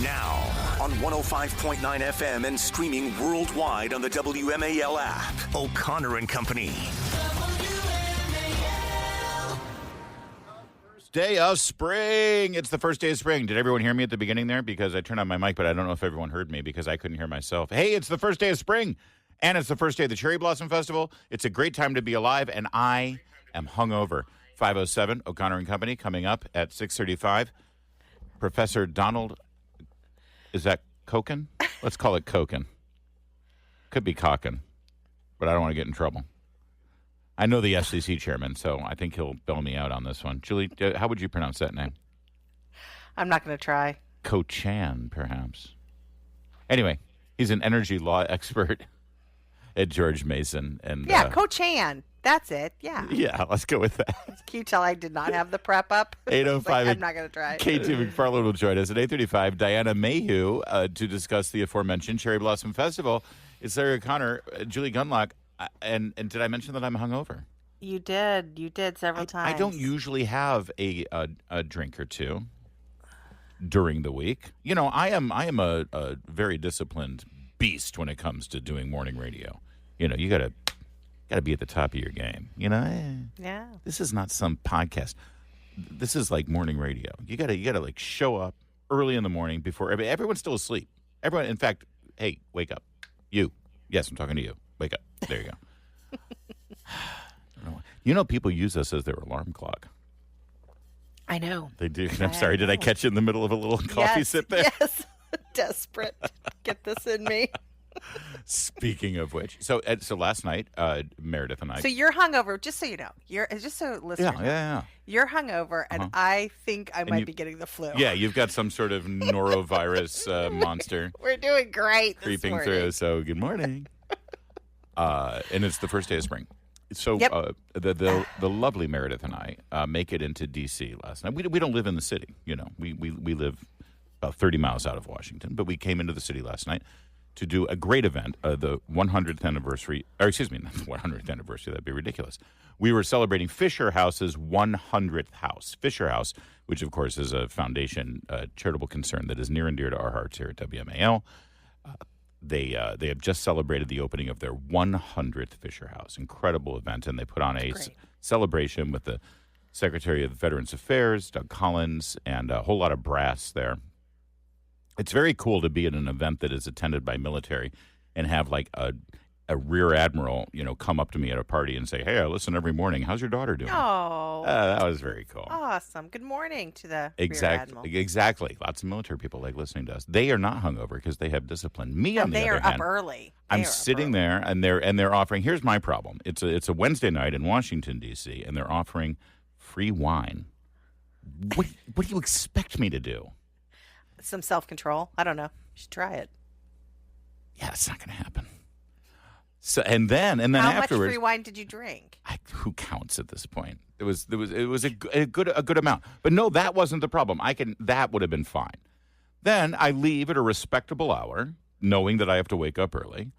Now, on 105.9 FM and streaming worldwide on the WMAL app. O'Connor and Company. Day of spring. It's the first day of spring. Did everyone hear me at the beginning there? Because I turned on my mic, but I don't know if everyone heard me because I couldn't hear myself. Hey, it's the first day of spring, and it's the first day of the Cherry Blossom Festival. It's a great time to be alive, and I am hungover. 507, O'Connor and Company, coming up at 6:35. Professor Donald, is that Koken? Let's call it Koken. Could be Koken, but I don't want to get in trouble. I know the FCC chairman, so I think he'll bail me out on this one. Julie, how would you pronounce that name? I'm not going to try. Ko-Chan, perhaps. Anyway, he's an energy law expert at George Mason. And yeah, Ko-Chan. That's it. Yeah. Yeah, let's go with that. Can you tell I did not have the prep up? 8:05. I'm not going to try. K2 McFarland will join us at 8:35. Diana Mayhew to discuss the aforementioned Cherry Blossom Festival. It's Larry O'Connor, Julie Gunlock. And did I mention that I'm hungover? You did. You did several times. I don't usually have a drink or two during the week. You know, I am a very disciplined beast when it comes to doing morning radio. You know, you gotta be at the top of your game. You know, Yeah. This is not some podcast. This is like morning radio. You gotta like show up early in the morning before everyone's still asleep. Everyone, in fact, hey, wake up. You, yes, I'm talking to you. Wake up. There you go. You know, people use us as their alarm clock. I know. They do. I'm sorry. Did I catch you in the middle of a little coffee sip there? Yes. Desperate. Get this in me. Speaking of which, so last night, Meredith and I. So you're hungover, just so you know. Just so listeners. Yeah. You're hungover, and I think I might be getting the flu. Yeah, you've got some sort of norovirus monster. We're doing great. Creeping through. So good morning. And it's the first day of spring. So the lovely Meredith and I make it into D.C. last night. We don't live in the city, you know. We live about 30 miles out of Washington, but we came into the city last night to do a great event, the 100th anniversary, or excuse me, not the 100th anniversary, that'd be ridiculous. We were celebrating Fisher House's 100th house. Fisher House, which of course is a foundation charitable concern that is near and dear to our hearts here at WMAL. They have just celebrated the opening of their 100th Fisher House. Incredible event, and they put on a celebration with the Secretary of Veterans Affairs, Doug Collins, and a whole lot of brass there. It's very cool to be at an event that is attended by military and have like a rear admiral, you know, come up to me at a party and say, "Hey, I listen every morning. How's your daughter doing?" Oh, that was very cool. Awesome. Good morning to the rear admiral. Exactly. Lots of military people like listening to us. They are not hungover because they have discipline. Me, on the other hand, they are up early. I'm sitting there and they're offering. Here's my problem. It's a Wednesday night in Washington D.C. and they're offering free wine. What do you expect me to do? Some self-control. I don't know. You should try it. Yeah, it's not going to happen. So and then how afterwards, much free wine did you drink? Who counts at this point? It was a good amount. But no, that wasn't the problem. That would have been fine. Then I leave at a respectable hour, knowing that I have to wake up early.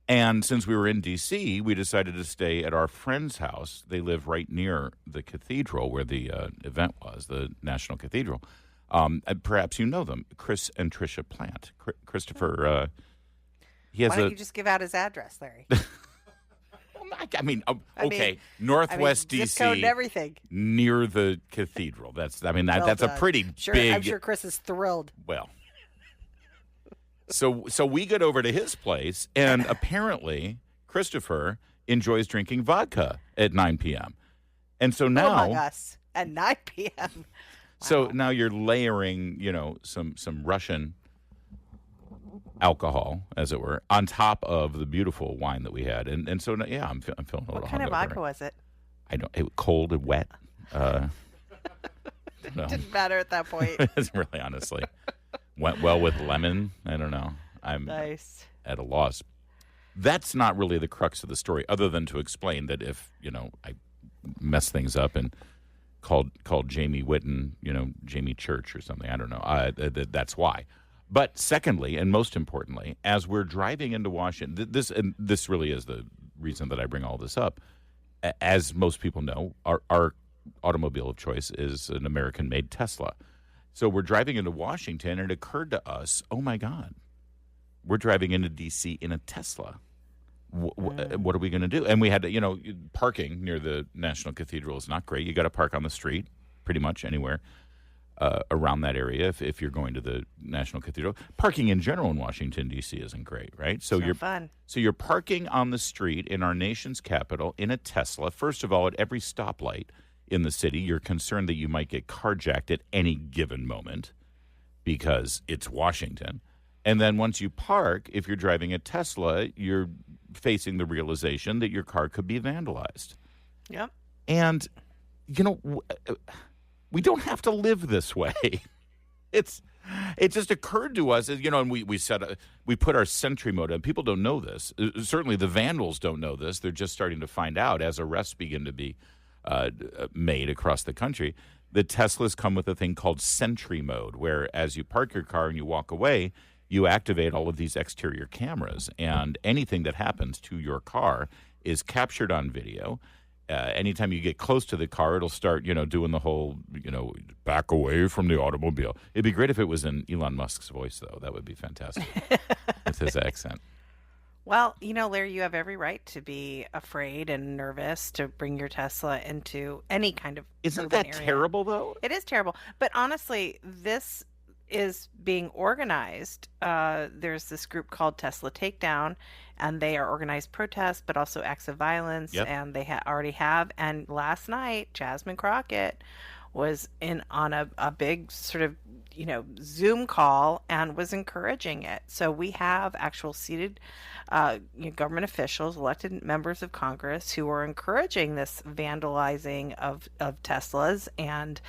And since we were in D.C., we decided to stay at our friend's house. They live right near the cathedral where the event was, the National Cathedral. Perhaps you know them, Chris and Tricia Plant. Christopher, he has Why don't you just give out his address, Larry? Northwest D.C. Zip code and everything. Near the cathedral. That's a pretty big. I'm sure Chris is thrilled. Well, so we get over to his place, and apparently Christopher enjoys drinking vodka at 9 p.m. And so now, among us at 9 p.m. Wow. So now you're layering, you know, some Russian alcohol, as it were, on top of the beautiful wine that we had, and so yeah, I'm feeling a little hungover. What kind of vodka was it? I don't. It was cold and wet. Didn't matter at that point. It's really, honestly, went well with lemon. I don't know. I'm nice. At a loss. That's not really the crux of the story, other than to explain that if, you know, I mess things up and called Jamie Whitten, you know, Jamie Church or something, I don't know. That's why. But secondly, and most importantly, as we're driving into Washington, this really is the reason that I bring all this up. As most people know, our automobile of choice is an American-made Tesla. So we're driving into Washington, and it occurred to us, oh, my God, we're driving into D.C. in a Tesla. What are we going to do? And we had to, parking near the National Cathedral is not great. You got to park on the street pretty much anywhere around that area if you're going to the National Cathedral. Parking in general in Washington, D.C. isn't great, right? So you're fun. So you're parking on the street in our nation's capital in a Tesla. First of all, at every stoplight in the city, you're concerned that you might get carjacked at any given moment because it's Washington. And then once you park, if you're driving a Tesla, you're facing the realization that your car could be vandalized. Yep. And, we don't have to live this way. It just occurred to us, and we put our Sentry mode in. People don't know this. Certainly the vandals don't know this. They're just starting to find out as arrests begin to be made across the country. The Teslas come with a thing called Sentry mode, where as you park your car and you walk away, you activate all of these exterior cameras, and anything that happens to your car is captured on video. Anytime you get close to the car, it'll start, doing the whole, back away from the automobile. It'd be great if it was in Elon Musk's voice, though. That would be fantastic with his accent. Well, Larry, you have every right to be afraid and nervous to bring your Tesla into any kind of Isn't that area. Terrible, though? It is terrible. But honestly, this is being organized. There's this group called Tesla Takedown, and they are organized protests, but also acts of violence. Yep. And they already have. And last night, Jasmine Crockett was in on a big sort of Zoom call and was encouraging it. So we have actual seated government officials, elected members of Congress, who are encouraging this vandalizing of Teslas and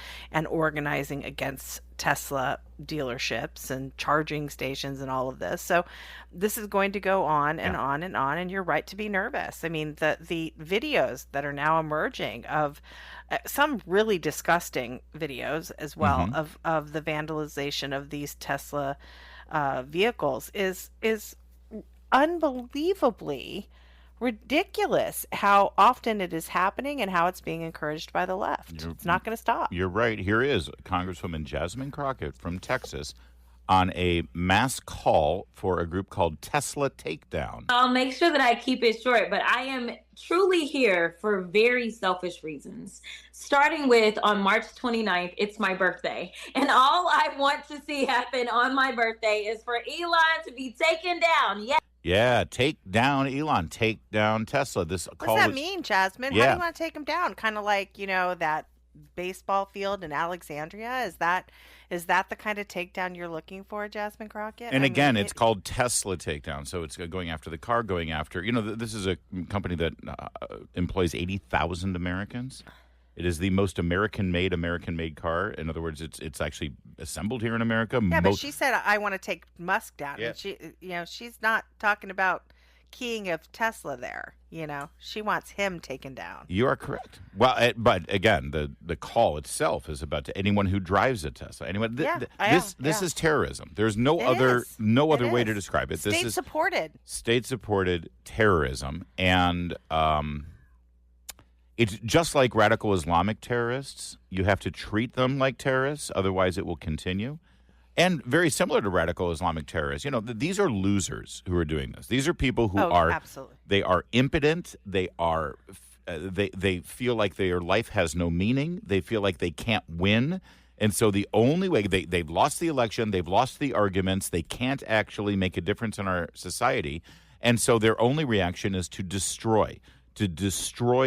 organizing against Tesla dealerships and charging stations and all of this. So this is going to go on and on and on, and you're right to be nervous. I mean, the videos that are now emerging of some really disgusting videos as well of the vandalization of these Tesla vehicles is unbelievably ridiculous how often it is happening and how it's being encouraged by the left. It's not going to stop. You're right. Here is Congresswoman Jasmine Crockett from Texas on a mass call for a group called Tesla Takedown. I'll make sure that I keep it short, but I am truly here for very selfish reasons. Starting with on March 29th, it's my birthday. And all I want to see happen on my birthday is for Elon to be taken down. Yeah, take down Elon, take down Tesla. What does that mean, Jasmine? Yeah. How do you want to take him down? Kind of like, that baseball field in Alexandria? Is that the kind of takedown you're looking for, Jasmine Crockett? And again, it's called Tesla Takedown. So it's going after the car, going after, this is a company that employs 80,000 Americans. It is the most American-made car. In other words, it's actually assembled here in America. Yeah, but she said, I want to take Musk down. Yeah. And she's not talking about keying of Tesla there. She wants him taken down. You are correct. Well, but again, the call itself is about anyone who drives a Tesla. Anyone. This is terrorism. There's no other way to describe it. This is state-supported terrorism, and it's just like radical Islamic terrorists. You have to treat them like terrorists, otherwise it will continue. And very similar to radical Islamic terrorists, these are losers who are doing this. These are people who absolutely. They are impotent. They are they feel like their life has no meaning. They feel like they can't win. And so the only way they've lost the election, they've lost the arguments, they can't actually make a difference in our society. And so their only reaction is to destroy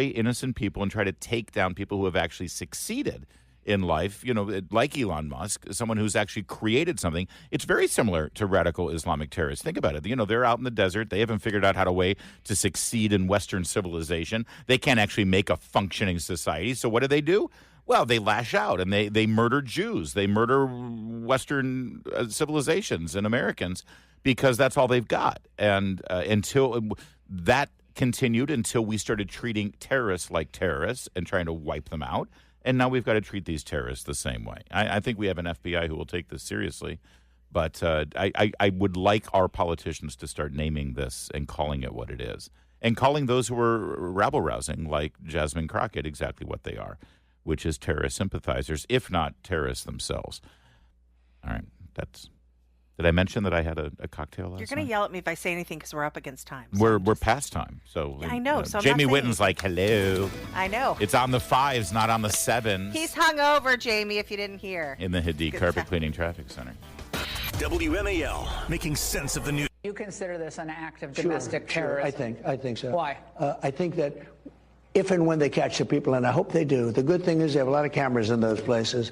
innocent people and try to take down people who have actually succeeded in life, like Elon Musk, someone who's actually created something. It's very similar to radical Islamic terrorists. Think about it. They're out in the desert. They haven't figured out how to succeed in Western civilization. They can't actually make a functioning society. So what do? Well, they lash out and they murder Jews. They murder Western civilizations and Americans because that's all they've got. And until that continued, until we started treating terrorists like terrorists and trying to wipe them out. And now we've got to treat these terrorists the same way. I think we have an FBI who will take this seriously. But I would like our politicians to start naming this and calling it what it is. And calling those who are rabble-rousing, like Jasmine Crockett, exactly what they are, which is terrorist sympathizers, if not terrorists themselves. All right. Did I mention that I had a cocktail last night? You're going to yell at me if I say anything because we're up against time. So we're past time. So I know. So I'm Jamie not saying Whitten's like, hello. I know. It's on the 5s, not on the 7s. He's hungover, Jamie, if you didn't hear. In the Hadid Carpet Cleaning Traffic Center. WMAL, making sense of the news. You consider this an act of domestic terrorism? I think so. Why? I think that if and when they catch the people, and I hope they do, the good thing is they have a lot of cameras in those places,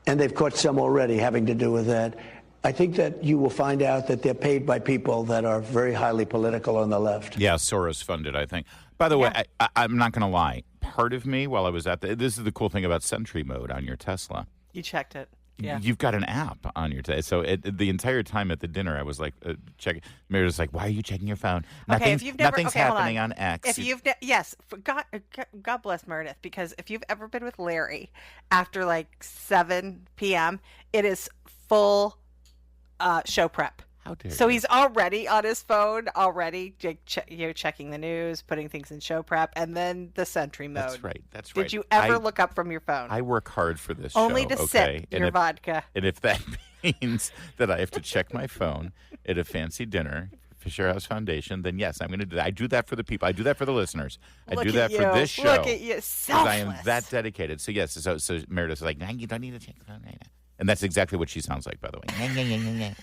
and they've caught some already having to do with that. I think that you will find out that they're paid by people that are very highly political on the left. Yeah, Soros funded, I think. By the way, I'm not going to lie. Part of me, while I was this is the cool thing about Sentry Mode on your Tesla. You checked it. Yeah. You've got an app on your Tesla. So the entire time at the dinner, I was like, checking. Meredith's like, why are you checking your phone? Nothing's happening on X. God bless Meredith, because if you've ever been with Larry after like 7 p.m., it is full show prep. How dare So you. he's already on his phone, checking the news, putting things in show prep, and then the Sentry Mode. That's right. Did you ever look up from your phone? I work hard for this Only show, to sip your vodka. And if that means that I have to check my phone at a fancy dinner, Fisher House Foundation, then yes, I'm going to do that. I do that for the people. I do that for the listeners. I do that for this show. Look at you, selfless. I am that dedicated. So yes, so Meredith's like, nah, you don't need to check the phone right now. And that's exactly what she sounds like, by the way.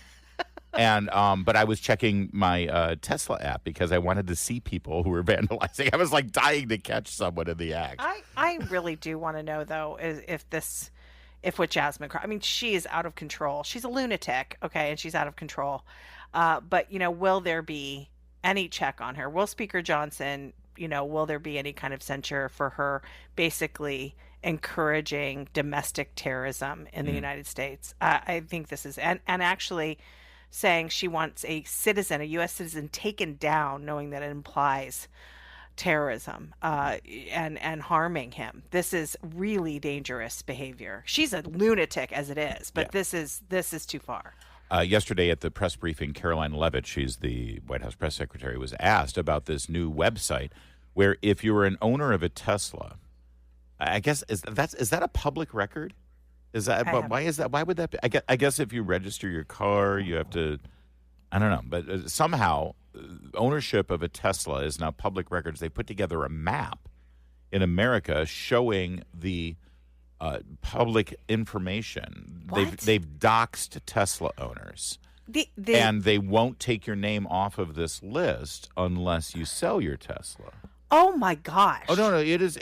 And but I was checking my Tesla app because I wanted to see people who were vandalizing. I was like dying to catch someone in the act. I really do want to know though if what Jasmine, I mean, she is out of control. She's a lunatic, okay, and she's out of control. But will there be any check on her? Will Speaker Johnson, will there be any kind of censure for her basically encouraging domestic terrorism in the United States? I think this is and actually saying she wants a U.S. citizen, taken down, knowing that it implies terrorism and harming him. This is really dangerous behavior. She's a lunatic as it is, but this is too far. Yesterday at the press briefing, Caroline Leavitt, she's the White House press secretary, was asked about this new website where if you were an owner of a Tesla, I guess is that a public record? Is that why is that? Why would that be? I guess if you register your car, you have to. I don't know, but somehow ownership of a Tesla is now public records. They put together a map in America showing the public information. What? They've doxed Tesla owners. And they won't take your name off of this list unless you sell your Tesla. Oh my gosh! Oh no, it is.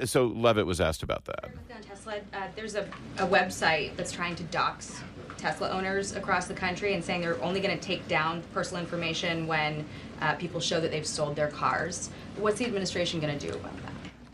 So Leavitt was asked about that. On Tesla, there's a website that's trying to dox Tesla owners across the country and saying they're only going to take down personal information when people show that they've sold their cars. What's the administration going to do about that?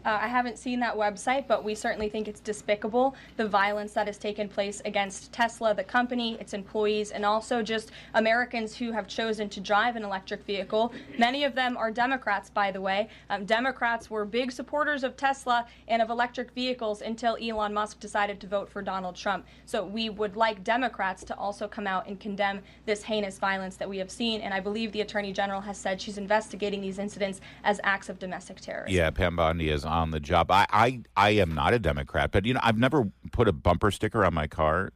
I haven't seen that website, but we certainly think it's despicable, the violence that has taken place against Tesla, the company, its employees, and also just Americans who have chosen to drive an electric vehicle. Many of them are Democrats, by the way. Democrats were big supporters of Tesla and of electric vehicles until Elon Musk decided to vote for Donald Trump. So we would like Democrats to also come out and condemn this heinous violence that we have seen. And I believe the Attorney General has said she's investigating these incidents as acts of domestic terrorism. Yeah, Pam Bondi is on the job. I am not a Democrat, but I've never put a bumper sticker on my car,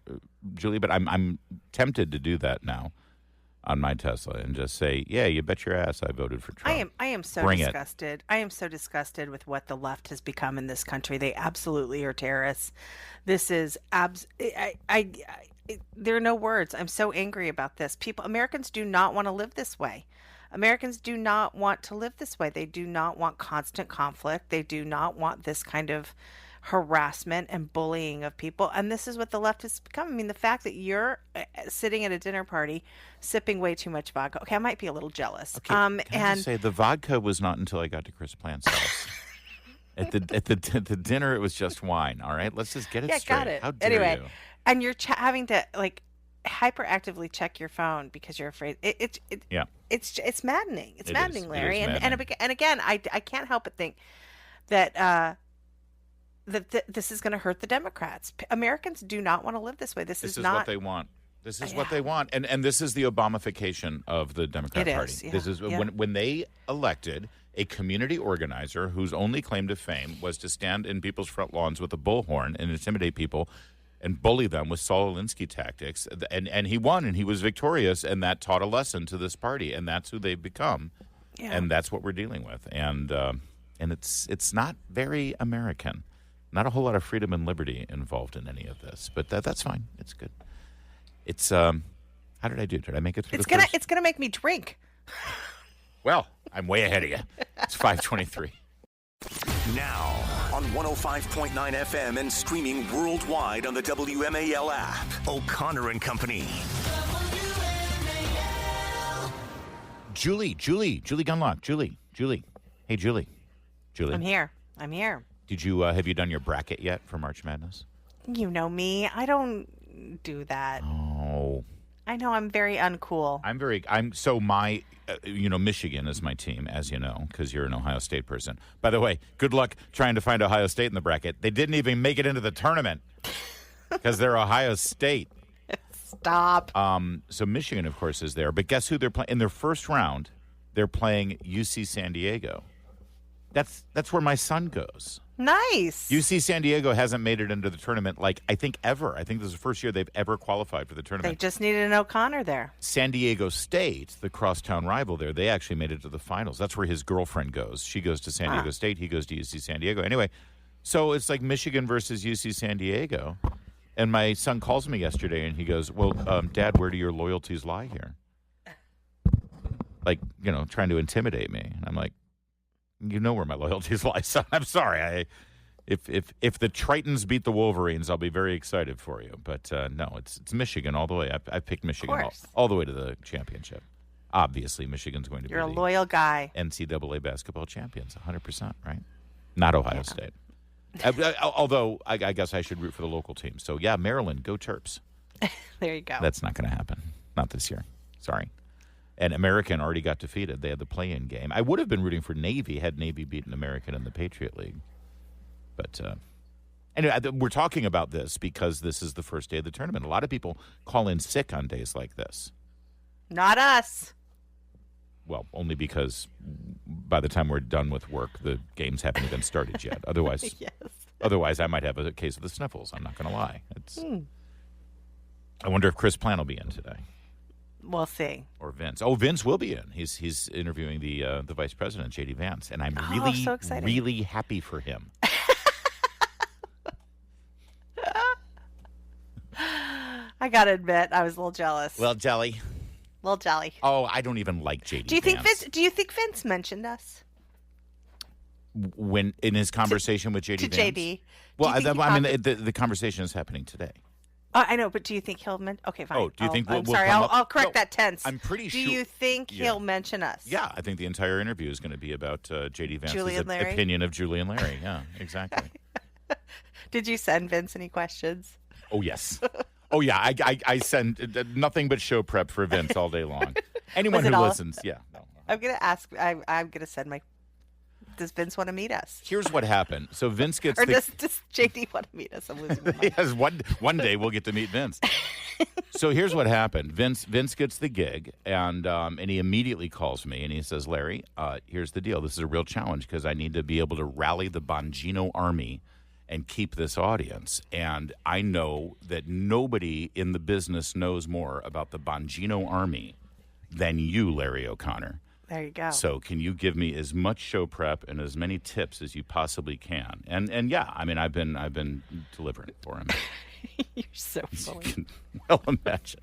Julie, but I'm tempted to do that now on my Tesla and just say, yeah, you bet your ass I voted for Trump. I am so disgusted. I am so disgusted with what the left has become in this country. They absolutely are terrorists. This is there are no words. I'm so angry about this. Americans do not want to live this way. Americans do not want to live this way. They do not want constant conflict. They do not want this kind of harassment and bullying of people. And this is what the left has become. I mean, the fact that you're sitting at a dinner party sipping way too much vodka. Okay, I might be a little jealous. Okay, can I just say the vodka was not until I got to Chris Plant's house. At the dinner, it was just wine. All right, let's just get it straight. Got it. How dare anyway, you? And you're having to hyperactively check your phone because you're afraid. It's maddening. It's maddening, Larry. And again, I can't help but think that that this is going to hurt the Democrats. Americans do not want to live this way. This is not what they want. This is what they want, and this is the Obamification of the Democrat Party. Yeah. This is when they elected a community organizer whose only claim to fame was to stand in people's front lawns with a bullhorn and intimidate people. and bully them with Saul Alinsky tactics. And he won, and he was victorious, and that taught a lesson to this party, and that's who they've become. Yeah. And that's what we're dealing with. And it's not very American. Not a whole lot of freedom and liberty involved in any of this. But that's fine. It's good. It's how did I do? Did I make it through It's gonna make me drink. Well, I'm way ahead of you. It's 5:23. Now on 105.9 FM and streaming worldwide on the WMAL app. O'Connor and Company. Julie Gunlock. Julie. Hey, Julie. I'm here. Did you have you done your bracket yet for March Madness? You know me. I don't do that. Oh. I know. I'm very uncool. Michigan is my team, as you know, because you're an Ohio State person. By the way, good luck trying to find Ohio State in the bracket. They didn't even make it into the tournament because they're Ohio State. Stop. So Michigan, of course, is there. But guess who they're playing? In their first round, they're playing UC San Diego. That's where my son goes. Nice. UC San Diego hasn't made it into the tournament, I think, ever. I think this is the first year they've ever qualified for the tournament. They just needed an O'Connor there. San Diego State, the crosstown rival there, they actually made it to the finals. That's where his girlfriend goes. She goes to San Diego State. He goes to UC San Diego. Anyway, so it's like Michigan versus UC San Diego. And my son calls me yesterday, and he goes, well, Dad, where do your loyalties lie here? Trying to intimidate me. And I'm like, you know where my loyalties lie, son. I'm sorry. If the Tritons beat the Wolverines, I'll be very excited for you. But no, it's Michigan all the way. I picked Michigan all the way to the championship. Obviously, Michigan's going to be a loyal guy. NCAA basketball champions, 100%, right? Not Ohio State. Although I guess I should root for the local team. So, yeah, Maryland, go Terps. There you go. That's not going to happen. Not this year. Sorry. And American already got defeated. They had the play-in game. I would have been rooting for Navy had Navy beaten American in the Patriot League. But anyway, we're talking about this because this is the first day of the tournament. A lot of people call in sick on days like this. Not us. Well, only because by the time we're done with work, the games haven't even started yet. Otherwise, otherwise, I might have a case of the sniffles. I'm not going to lie. I wonder if Chris Plan will be in today. We'll see. Or Vince. Oh, Vince will be in. He's interviewing the vice president, J.D. Vance, and I'm so excited. Really happy for him. I gotta admit, I was a little jealous. Well, jelly. Little jelly. Oh, I don't even like J.D. Vance. Do you think Vince mentioned us? When in his conversation with J.D. Vance? J.D. Well, the conversation is happening today. I know, but do you think he'll mention? Okay, fine. Oh, do you think I'm we'll sorry, come I'll correct that tense. I'm pretty sure. Do you think he'll mention us? Yeah, I think the entire interview is going to be about J.D. Vance's Larry? opinion of Julie and Larry. Yeah, exactly. Did you send Vince any questions? Oh, yes. Oh, yeah. I send nothing but show prep for Vince all day long. Anyone who listens, yeah. No. I'm going to ask. I'm going to send my. Does Vince want to meet us? Here's what happened. So Vince gets. Or does JD want to meet us? I'm losing my mind. Yes, one day we'll get to meet Vince. So here's what happened. Vince gets the gig, and he immediately calls me, and he says, Larry, here's the deal. This is a real challenge because I need to be able to rally the Bongino army and keep this audience. And I know that nobody in the business knows more about the Bongino army than you, Larry O'Connor. There you go. So can you give me as much show prep and as many tips as you possibly can? And yeah, I mean, I've been delivering for him. You're so funny. You can well imagine.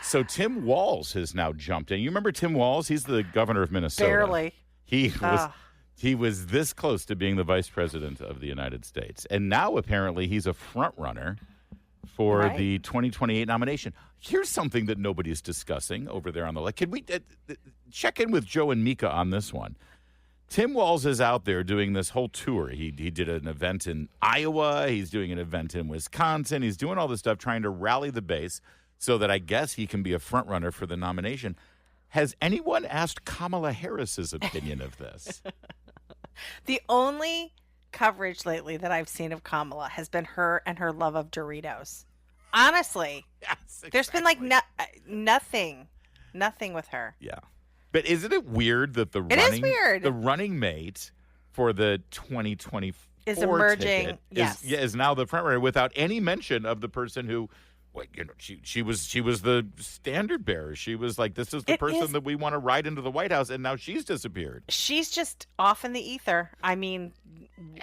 So Tim Walz has now jumped in. You remember Tim Walz? He's the governor of Minnesota. Barely. He was this close to being the vice president of the United States. And now apparently he's a front runner for the 2028 nomination. Here's something that nobody's discussing over there on the left. Can we check in with Joe and Mika on this one? Tim Walz is out there doing this whole tour. He did an event in Iowa. He's doing an event in Wisconsin. He's doing all this stuff trying to rally the base so that I guess he can be a front runner for the nomination. Has anyone asked Kamala Harris's opinion of this? The only coverage lately that I've seen of Kamala has been her and her love of Doritos. Honestly, yes, exactly. There's been like nothing with her. Yeah, but isn't it weird that the running mate for the 2020 is Four emerging. ticket Yes, is now the front runner without any mention of the person who, well, she was the standard bearer. She was like, this is the person that we want to ride into the White House, and now she's disappeared. She's just off in the ether. I mean,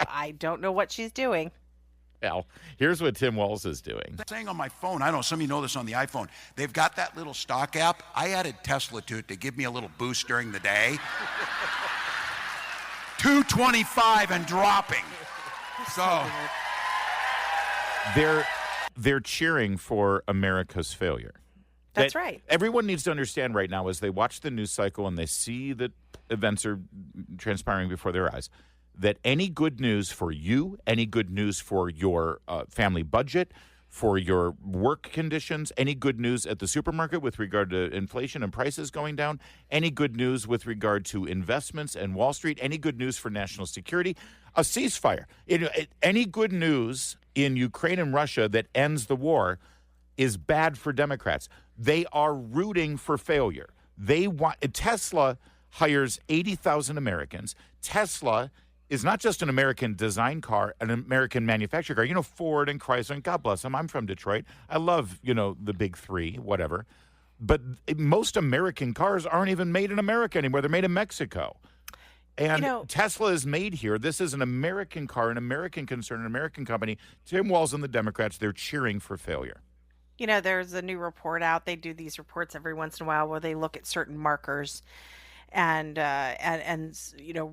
I don't know what she's doing. Well, here's what Tim Walz is doing. Saying on my phone, I don't know, some of you know this on the iPhone, they've got that little stock app. I added Tesla to it to give me a little boost during the day. 225 and dropping. So they're cheering for America's failure. That's right. Everyone needs to understand right now as they watch the news cycle and they see that events are transpiring before their eyes, that any good news for you, any good news for your family budget, for your work conditions, any good news at the supermarket with regard to inflation and prices going down, any good news with regard to investments and Wall Street, any good news for national security, a ceasefire, any good news in Ukraine and Russia that ends the war is bad for Democrats. They are rooting for failure. Tesla hires 80,000 Americans. Tesla is not just an American design car, an American manufactured car. You know, Ford and Chrysler, and God bless them. I'm from Detroit. I love, the big three, whatever. But most American cars aren't even made in America anymore. They're made in Mexico. And Tesla is made here. This is an American car, an American concern, an American company. Tim Walz and the Democrats, they're cheering for failure. There's a new report out. They do these reports every once in a while where they look at certain markers and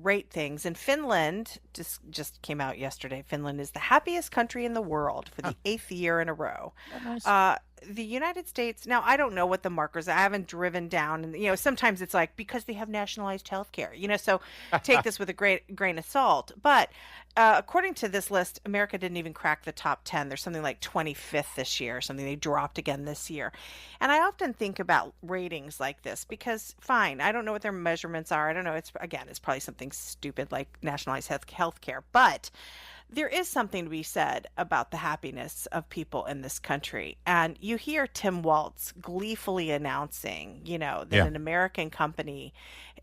rate things. And Finland just came out yesterday. Finland is the happiest country in the world for the 8th year in a row. Nice. The United States, now I don't know what the markers, I haven't driven down, and sometimes it's like because they have nationalized health care, so take this with a grain of salt. But according to this list, America didn't even crack the top 10. There's something like 25th this year or something. They dropped again this year. And I often think about ratings like this because, fine, I don't know what their measurements are. I don't know. It's probably something stupid like nationalized health care. But there is something to be said about the happiness of people in this country. And you hear Tim Walz gleefully announcing, that an American company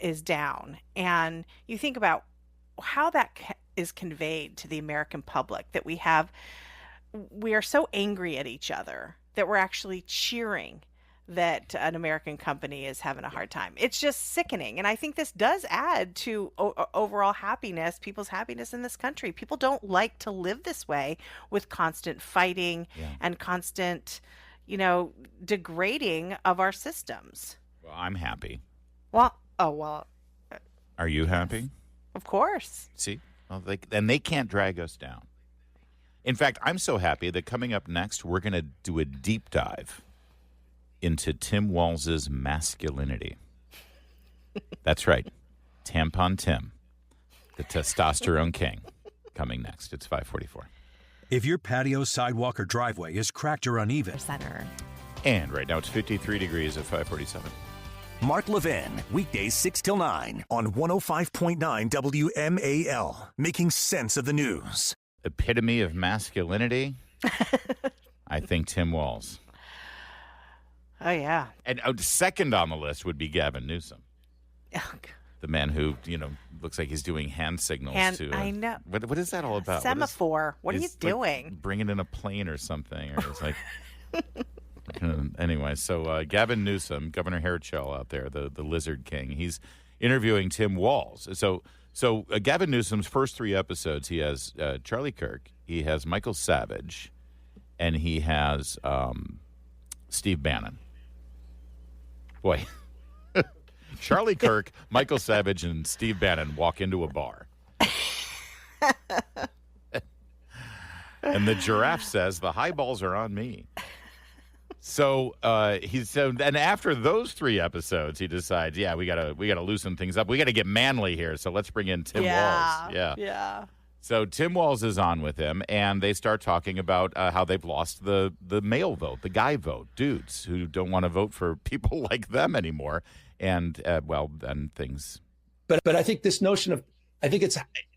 is down. And you think about how that is conveyed to the American public, that we are so angry at each other that we're actually cheering that an American company is having a hard time. It's just sickening. And I think this does add to overall happiness, people's happiness in this country. People don't like to live this way with constant fighting and constant, degrading of our systems. Well, I'm happy. Well. Are you happy? Of course. See? Well, they can't drag us down. In fact, I'm so happy that coming up next, we're going to do a deep dive into Tim Walz's masculinity. That's right. Tampon Tim, the testosterone king, coming next. It's 5:44. If your patio, sidewalk, or driveway is cracked or uneven. And right now it's 53 degrees at 5:47. Mark Levin, weekdays 6 till 9 on 105.9 WMAL, making sense of the news. Epitome of masculinity, I think Tim Walz. Oh, yeah. And second on the list would be Gavin Newsom. The man who, looks like he's doing hand signals to. I know. What is that all about? Semaphore. What are you doing? Like bringing in a plane or something. Or it's like. Anyway, so Gavin Newsom, Governor Hairchell out there, the Lizard King, he's interviewing Tim Walz. So Gavin Newsom's first 3 episodes, he has Charlie Kirk, he has Michael Savage, and he has Steve Bannon. Boy, Charlie Kirk, Michael Savage, and Steve Bannon walk into a bar. And the giraffe says, the highballs are on me. So and after those 3 episodes, he decides, we gotta loosen things up. We gotta get manly here. So let's bring in Tim Walz. Yeah. So Tim Walz is on with him, and they start talking about how they've lost the male vote, the guy vote, dudes who don't want to vote for people like them anymore, and then things. But I think this notion of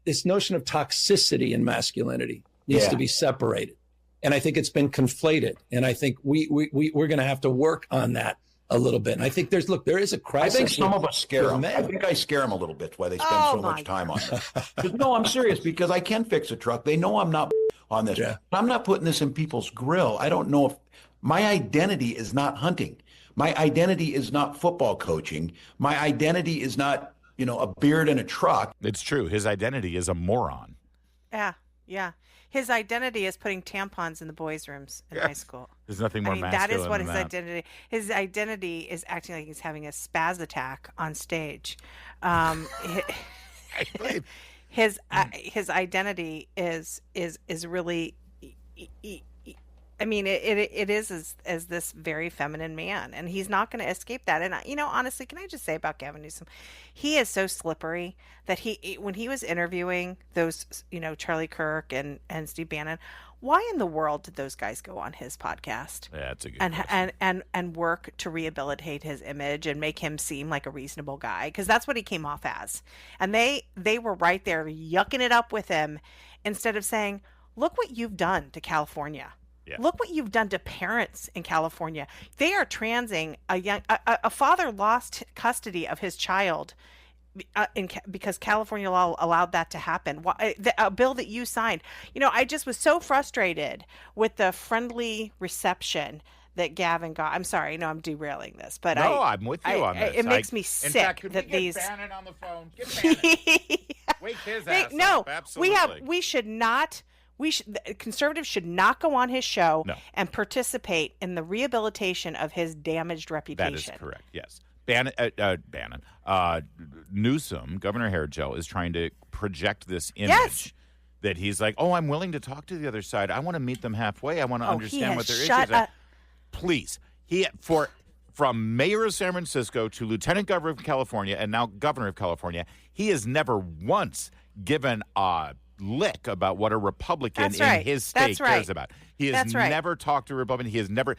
toxicity in masculinity needs to be separated. And I think it's been conflated. And I think we're going to have to work on that a little bit. And I think there is a crisis. I think some of us scare them. men. I think I scare them a little bit why they spend so much time on it. No, I'm serious because I can fix a truck. They know I'm not on this. Yeah. I'm not putting this in people's grill. I don't know if my identity is not hunting. My identity is not football coaching. My identity is not, a beard and a truck. It's true. His identity is a moron. Yeah. His identity is putting tampons in the boys' rooms in high school. There's nothing more masculine that is what than his that. identity. His identity is acting like he's having a spaz attack on stage. His identity is really. It is as this very feminine man, and he's not going to escape that. And honestly, can I just say about Gavin Newsom, he is so slippery that when he was interviewing those, Charlie Kirk and Steve Bannon, why in the world did those guys go on his podcast? Yeah, that's a good question. And work to rehabilitate his image and make him seem like a reasonable guy, because that's what he came off as. And they were right there yucking it up with him instead of saying, "Look what you've done to California." Yeah. Look what you've done to parents in California. They are transing a father lost custody of his child because California law allowed that to happen. A bill that you signed. I just was so frustrated with the friendly reception that Gavin got. I'm sorry, I'm derailing this, but I'm with you on this. It makes me sick. In fact, could that we get these Bannon on the phone? Get Bannon. Wake his ass up. Absolutely. We should not. Conservatives should not go on his show and participate in the rehabilitation of his damaged reputation. That is correct. Yes, Newsom, Governor Hairgel, is trying to project this image that he's like, "Oh, I'm willing to talk to the other side. I want to meet them halfway. I want to understand what their issues are." Please, from mayor of San Francisco to lieutenant governor of California and now governor of California, he has never once given a lick about what a Republican in his state cares about. He has never talked to a Republican. He has never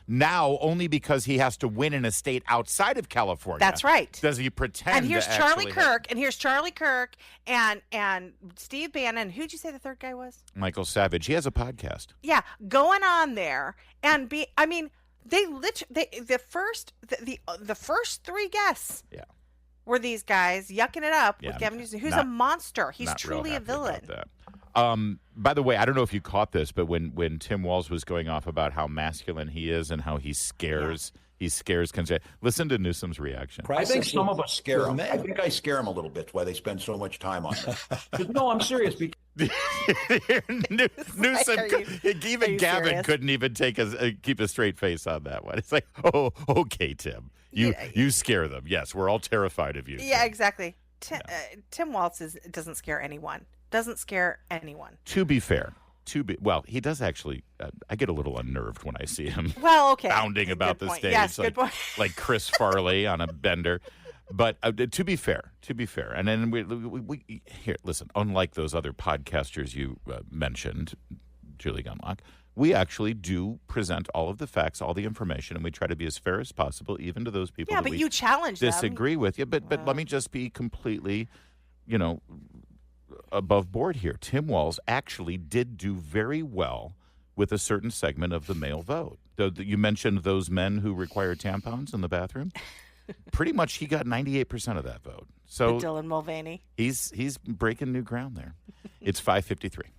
now only because he has to win in a state outside of California. That's right. Does he pretend? And here's Charlie Kirk, and Steve Bannon. Who'd you say the third guy was? Michael Savage. He has a podcast. Yeah, going on there and the first three guests. Yeah. Were these guys yucking it up with Gavin Newsom, who's a monster. He's truly a villain. By the way, I don't know if you caught this, but when Tim Walz was going off about how masculine he is and how he scares listen to Newsom's reason. I think some of us scare them. I think I scare them a little bit why they spend so much time on it. No, I'm serious. Newsom, even Gavin serious? Couldn't even keep a straight face on that one. It's like, oh, okay, Tim. You scare them. Yes, we're all terrified of you. Yeah, Tim. Exactly. Tim Walz doesn't scare anyone. Doesn't scare anyone. To be fair, he does actually. I get a little unnerved when I see him. Bounding about the stage. Yes, good point. Like Chris Farley on a bender. But to be fair, and then we here. Listen, unlike those other podcasters you mentioned, Julie Gunlock, we actually do present all of the facts, all the information, and we try to be as fair as possible, even to those people that you challenge disagree with you. But let me just be completely, above board here. Tim Walz actually did do very well with a certain segment of the male vote. You mentioned those men who require tampons in the bathroom. Pretty much, he got 98% of that vote. So Dylan Mulvaney. He's breaking new ground there. It's 5:53.